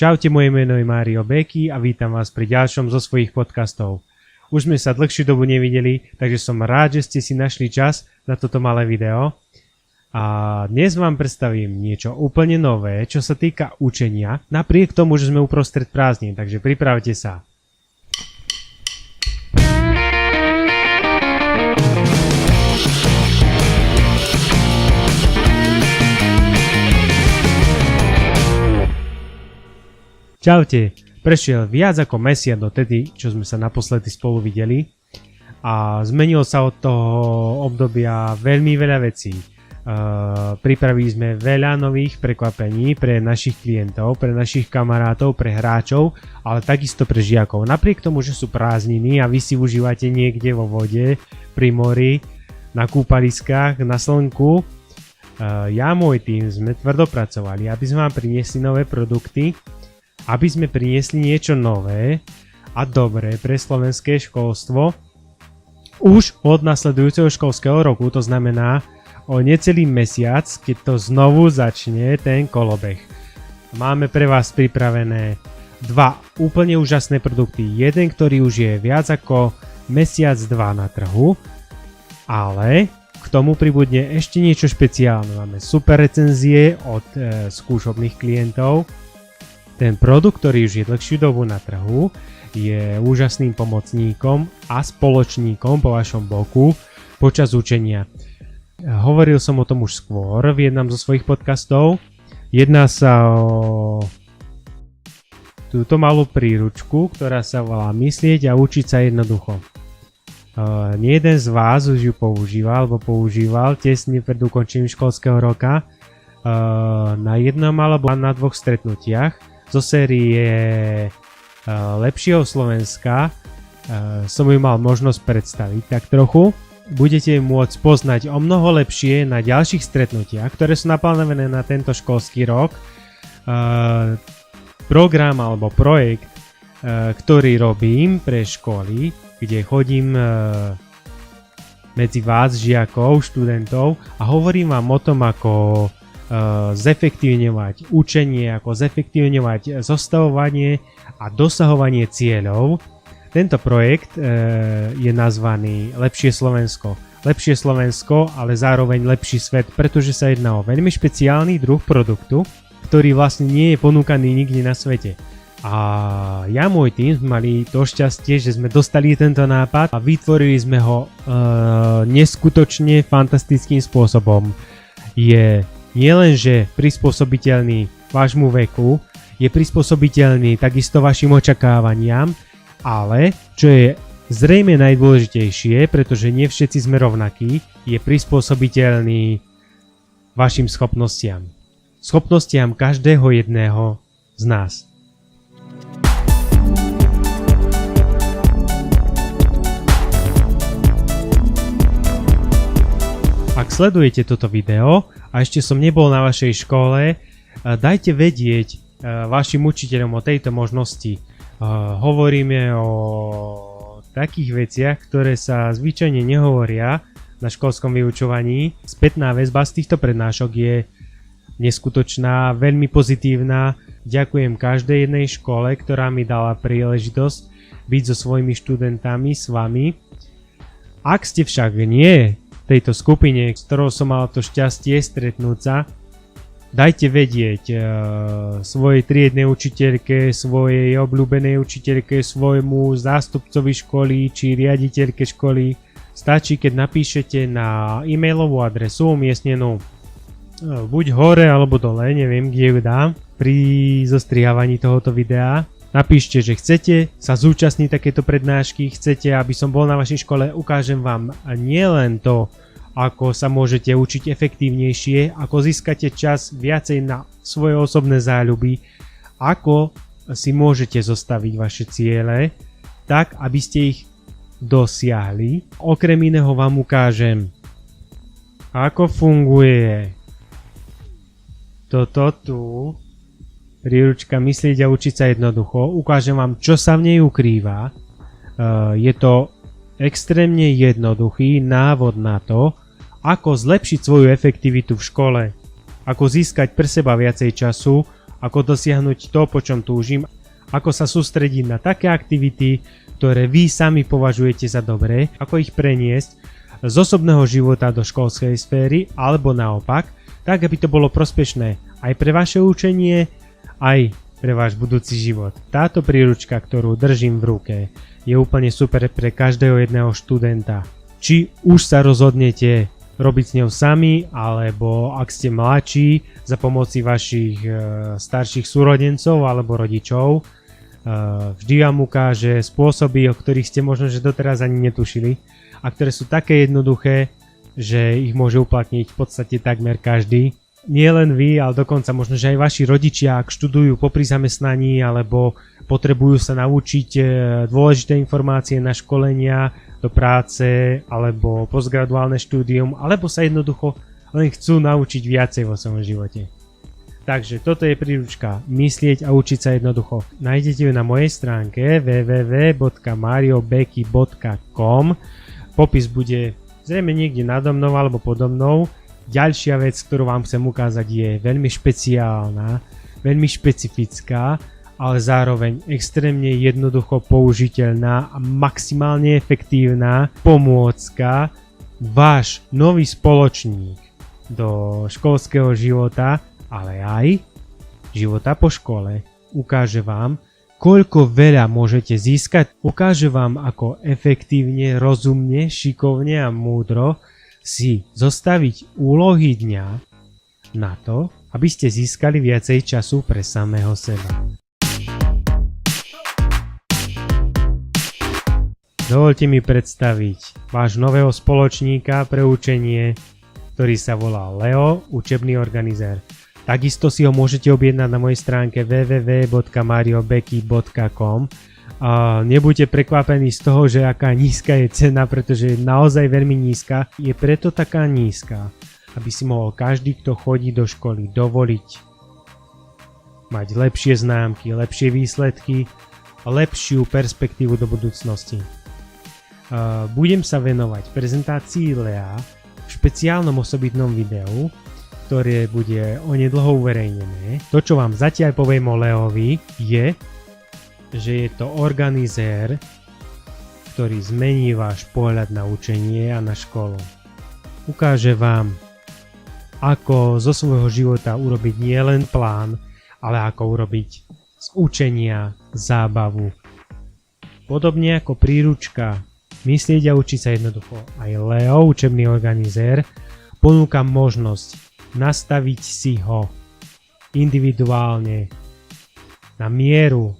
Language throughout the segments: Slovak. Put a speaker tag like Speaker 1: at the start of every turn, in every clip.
Speaker 1: Čaute, moje meno je Mário Béky a vítam vás pri ďalšom zo svojich podcastov. Už sme sa dlhšiu dobu nevideli, takže som rád, že ste si našli čas na toto malé video. A dnes vám predstavím niečo úplne nové, čo sa týka učenia, napriek tomu, že sme uprostred prázdnin, takže pripravte sa. Čaute, prešiel viac ako mesiac dotedy, čo sme sa naposledy spolu videli a zmenilo sa od toho obdobia veľmi veľa vecí. Pripravili sme veľa nových prekvapení pre našich klientov, pre našich kamarátov, pre hráčov, ale takisto pre žiakov. Napriek tomu, že sú prázdniny a vy si užívate niekde vo vode, pri mori, na kúpaliskách, na slnku, ja a môj tým sme tvrdo pracovali, aby sme vám priniesli nové produkty, aby sme priniesli niečo nové a dobré pre slovenské školstvo už od nasledujúceho školského roku, to znamená o necelý mesiac, keď to znovu začne ten kolobeh. Máme pre vás pripravené dva úplne úžasné produkty. Jeden, ktorý už je viac ako mesiac, dva na trhu, ale k tomu pribudne ešte niečo špeciálne. Máme super recenzie od skúšobných klientov. Ten produkt, ktorý už je dlhšiu dobu na trhu, je úžasným pomocníkom a spoločníkom po vašom boku počas učenia. Hovoril som o tom už skôr v jednom zo svojich podcastov. Jedná sa o túto malú príručku, ktorá sa volá Myslieť a učiť sa jednoducho. Nie jeden z vás už ju používal tesne pred ukončením školského roka na jednom alebo na dvoch stretnutiach. Zo série Lepšieho Slovenska som ju mal možnosť predstaviť tak trochu. Budete môcť poznať o mnoho lepšie na ďalších stretnutiach, ktoré sú naplánované na tento školský rok. Program alebo projekt, ktorý robím pre školy, kde chodím medzi vás, žiakov, študentov a hovorím vám o tom, ako zefektívňovať učenie, ako zefektívňovať zostavovanie a dosahovanie cieľov. Tento projekt je nazvaný Lepšie Slovensko. Lepšie Slovensko, ale zároveň lepší svet, pretože sa jedná o veľmi špeciálny druh produktu, ktorý vlastne nie je ponúkaný nikde na svete. A ja a môj tým sme mali to šťastie, že sme dostali tento nápad a vytvorili sme ho neskutočne fantastickým spôsobom. Je nielenže prispôsobiteľný vášmu veku, je prispôsobiteľný takisto vašim očakávaniam, ale čo je zrejme najdôležitejšie, pretože nie všetci sme rovnakí, je prispôsobiteľný vašim schopnostiam. Schopnostiam každého jedného z nás. Ak sledujete toto video a ešte som nebol na vašej škole, dajte vedieť vašim učiteľom o tejto možnosti. Hovoríme o takých veciach, ktoré sa zvyčajne nehovoria na školskom vyučovaní. Spätná väzba z týchto prednášok je neskutočná, veľmi pozitívna. Ďakujem každej jednej škole, ktorá mi dala príležitosť byť so svojimi študentami, s vami. Ak ste však nie tejto skupine, s ktorou som mal to šťastie stretnúť sa, dajte vedieť svojej triednej učiteľke, svojej obľúbenej učiteľke, svojmu zástupcovi školy či riaditeľke školy. Stačí, keď napíšete na e-mailovú adresu umiestnenú buď hore alebo dole, neviem kde ju dám, pri zostrihávaní tohoto videa. Napíšte, že chcete sa zúčastniť takéto prednášky, chcete, aby som bol na vašej škole, ukážem vám nielen to, ako sa môžete učiť efektívnejšie, ako získate čas viacej na svoje osobné záľuby, ako si môžete zostaviť vaše ciele, tak aby ste ich dosiahli. Okrem iného vám ukážem, ako funguje toto tu. Príručka Myslieť a učiť sa jednoducho. Ukážem vám, čo sa v nej ukrýva. Je to extrémne jednoduchý návod na to, ako zlepšiť svoju efektivitu v škole, ako získať pre seba viacej času ako dosiahnuť to, po čom túžim, ako sa sústrediť na také aktivity, ktoré vy sami považujete za dobré, ako ich preniesť z osobného života do školskej sféry, alebo naopak, tak aby to bolo prospešné aj pre vaše učenie, aj pre váš budúci život. Táto príručka, ktorú držím v ruke, je úplne super pre každého jedného študenta. Či už sa rozhodnete robiť s ňou sami, alebo ak ste mladší, za pomoci vašich starších súrodencov alebo rodičov, vždy vám ukáže spôsoby, o ktorých ste možno že doteraz ani netušili a ktoré sú také jednoduché, že ich môže uplatniť v podstate takmer každý. Nie len vy, ale dokonca možno, že aj vaši rodičia, ak študujú popri zamestnaní alebo potrebujú sa naučiť dôležité informácie na školenia do práce alebo postgraduálne štúdium, alebo sa jednoducho len chcú naučiť viacej vo svojom živote. Takže toto je príručka Myslieť a učiť sa jednoducho. Nájdete ju na mojej stránke www.mariobeky.com. Popis bude zrejme niekde nado mnou alebo podo mnou. Ďalšia vec, ktorú vám chcem ukázať, je veľmi špeciálna, veľmi špecifická, ale zároveň extrémne jednoducho použiteľná a maximálne efektívna pomôcka, váš nový spoločník do školského života, ale aj života po škole. Ukáže vám, koľko veľa môžete získať, ukáže vám, ako efektívne, rozumne, šikovne a múdro si zostaviť úlohy dňa na to, aby ste získali viacej času pre samého seba. Dovoľte mi predstaviť váš nového spoločníka pre učenie, ktorý sa volá Leo, učebný organizér. Takisto si ho môžete objednať na mojej stránke www.mariobeky.com. Nebuďte prekvapení z toho, že aká nízka je cena, pretože je naozaj veľmi nízka. Je preto taká nízka, aby si mohol každý, kto chodí do školy, dovoliť mať lepšie známky, lepšie výsledky a lepšiu perspektívu do budúcnosti. Budem sa venovať prezentácii Lea v špeciálnom osobitnom videu, ktoré bude onedlho uverejnené. To, čo vám zatiaľ poviem o Leovi, je, že je to organizér, ktorý zmení váš pohľad na učenie a na školu. Ukáže vám, ako zo svojho života urobiť nielen plán, ale ako urobiť z učenia zábavu. Podobne ako príručka Myslieť a učiť sa jednoducho, aj Leo, učebný organizér, ponúka možnosť nastaviť si ho individuálne na mieru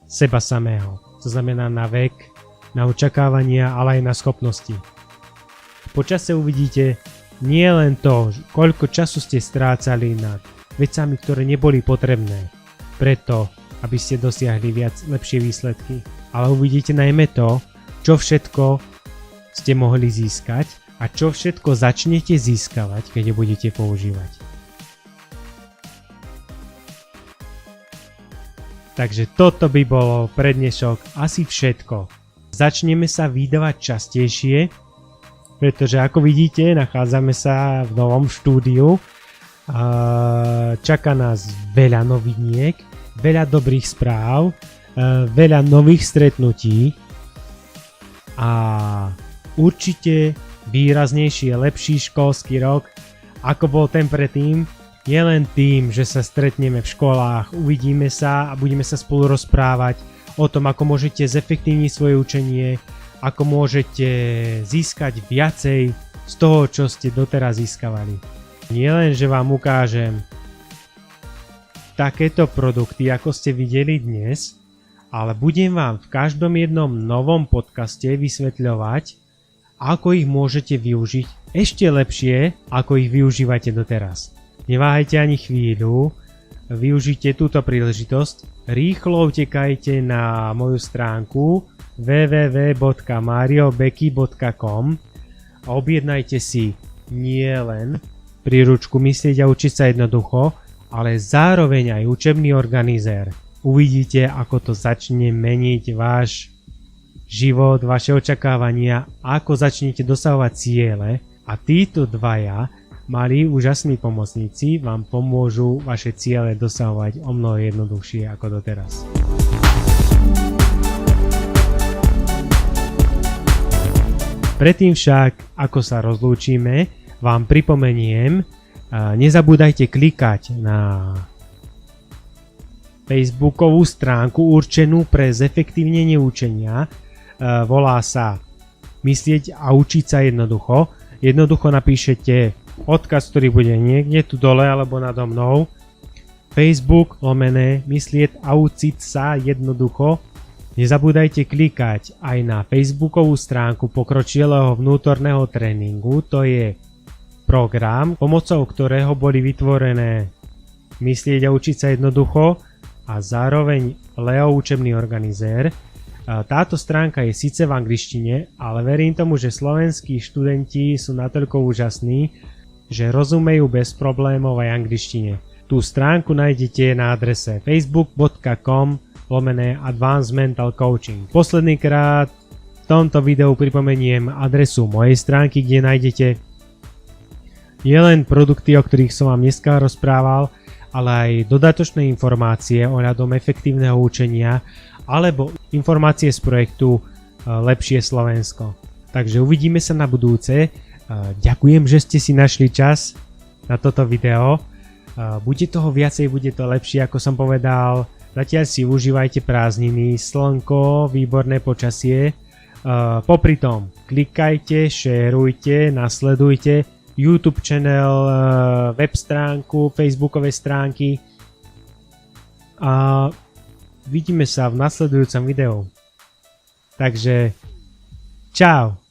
Speaker 1: seba samého. To znamená na vek, na očakávania, ale aj na schopnosti. Po čase uvidíte nie len to, koľko času ste strácali nad vecami, ktoré neboli potrebné preto, aby ste dosiahli lepšie výsledky, ale uvidíte najmä to, čo všetko ste mohli získať a čo všetko začnete získavať, keď budete používať. Takže toto by bolo pre dnešok asi všetko. Začneme sa vydávať častejšie, pretože ako vidíte, nachádzame sa v novom štúdiu. Čaká nás veľa noviniek, veľa dobrých správ, veľa nových stretnutí a určite výraznejší a lepší školský rok, ako bol ten predtým. Nie len tým, že sa stretneme v školách, uvidíme sa a budeme sa spolu rozprávať o tom, ako môžete zefektívniť svoje učenie, ako môžete získať viacej z toho, čo ste doteraz získavali. Nie len, že vám ukážem takéto produkty, ako ste videli dnes, ale budem vám v každom jednom novom podcaste vysvetľovať, ako ich môžete využiť ešte lepšie, ako ich využívate doteraz. Neváhajte ani chvíľu, využite túto príležitosť, rýchlo utekajte na moju stránku www.mariobeky.com a objednajte si nielen príručku Myslieť a učiť sa jednoducho, ale zároveň aj učebný organizér. Uvidíte, ako to začne meniť váš život, vaše očakávania, ako začnete dosahovať ciele a títo dvaja Malí úžasní pomocníci vám pomôžu vaše ciele dosahovať o mnoho jednoduchšie ako doteraz. Predtým však, ako sa rozlúčime, vám pripomeniem, nezabúdajte klikať na Facebookovú stránku určenú pre zefektívnenie učenia. Volá sa Myslieť a učiť sa jednoducho. Jednoducho napíšete odkaz, ktorý bude niekde tu dole alebo nado mnou. Facebook/Myslieť a učiť sa jednoducho. Nezabúdajte klikať aj na Facebookovú stránku pokročilého vnútorného tréningu. To je program, pomocou ktorého boli vytvorené Myslieť a učiť sa jednoducho a zároveň Leo učebný organizér. Táto stránka je síce v angličtine, ale verím tomu, že slovenskí študenti sú natoľko úžasní, že rozumejú bez problémov aj angličtine. Tú stránku nájdete na adrese facebook.com/Advanced Mental Coaching. Posledný krát v tomto videu pripomeniem adresu mojej stránky, kde nájdete nielen produkty, o ktorých som vám dneska rozprával, ale aj dodatočné informácie ohľadom efektívneho učenia alebo informácie z projektu Lepšie Slovensko. Takže uvidíme sa na budúce. Ďakujem, že ste si našli čas na toto video. Bude toho viacej, bude to lepšie, ako som povedal. Zatiaľ si užívajte prázdniny, slnko, výborné počasie. Popri tom klikajte, šerujte, nasledujte YouTube channel, web stránku, Facebookové stránky a vidíme sa v nasledujúcom videu. Takže čau!